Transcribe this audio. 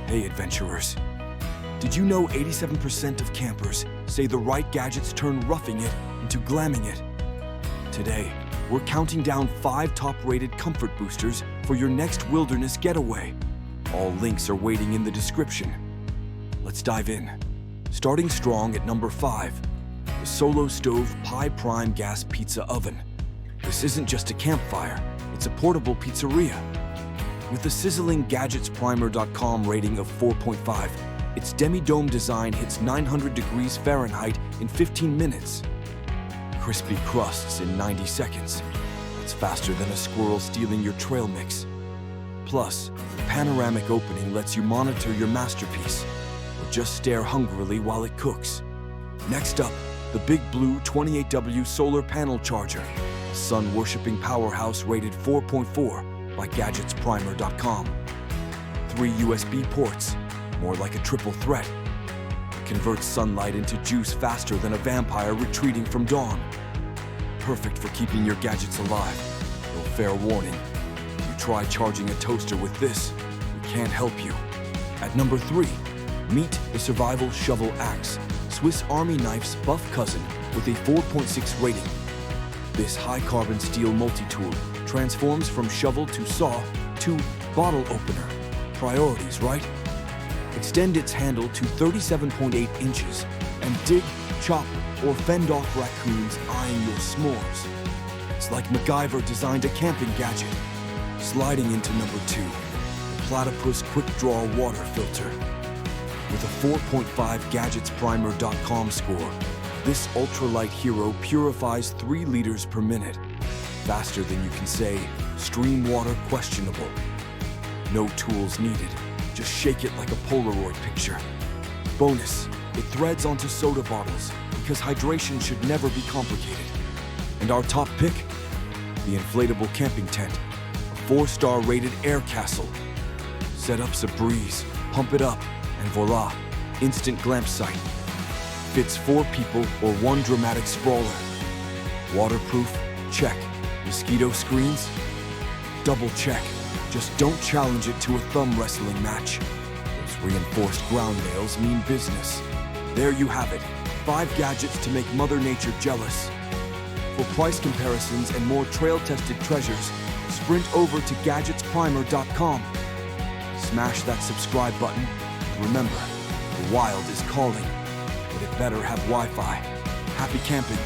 Hey adventurers, did you know 87% of campers say the right gadgets turn roughing it into glamming it? Today, we're counting down 5 top-rated comfort boosters for your next wilderness getaway. All links are waiting in the description. Let's dive in. Starting strong at number 5, the Solo Stove Pi Prime Gas Pizza Oven. This isn't just a campfire, it's a portable pizzeria. With a sizzling GadgetsPrimer.com rating of 4.5, its demi-dome design hits 900 degrees Fahrenheit in 15 minutes. Crispy crusts in 90 seconds. It's faster than a squirrel stealing your trail mix. Plus, the panoramic opening lets you monitor your masterpiece or just stare hungrily while it cooks. Next up, the BigBlue 28W solar panel charger, a sun-worshipping powerhouse rated 4.4 by GadgetsPrimer.com. 3 USB ports, more like a triple threat. It converts sunlight into juice faster than a vampire retreating from dawn. Perfect for keeping your gadgets alive. Though fair warning, if you try charging a toaster with this, we can't help you. At number 3, meet the Survival Shovel Axe, Swiss Army knife's buff cousin with a 4.6 rating. This high-carbon steel multi-tool transforms from shovel to saw to bottle opener. Priorities, right? Extend its handle to 37.8 inches and dig, chop, or fend off raccoons eyeing your s'mores. It's like MacGyver designed a camping gadget. Sliding into number 2, the Platypus Quick Draw Water Filter. With a 4.5 GadgetsPrimer.com score, this ultralight hero purifies 3 liters per minute. Faster than you can say, stream water questionable. No tools needed, just shake it like a Polaroid picture. Bonus, it threads onto soda bottles because hydration should never be complicated. And our top pick? The Inflatable Camping Tent, a 4-star rated air castle. Setup's a breeze, pump it up, and voila, instant glamp site. Fits 4 people or 1 dramatic sprawler. Waterproof? Check. Mosquito screens? Double check. Just don't challenge it to a thumb wrestling match. Those reinforced ground nails mean business. There you have it, 5 gadgets to make Mother Nature jealous. For price comparisons and more trail-tested treasures, sprint over to GadgetsPrimer.com. Smash that subscribe button. Remember, the wild is calling, but it better have Wi-Fi. Happy camping.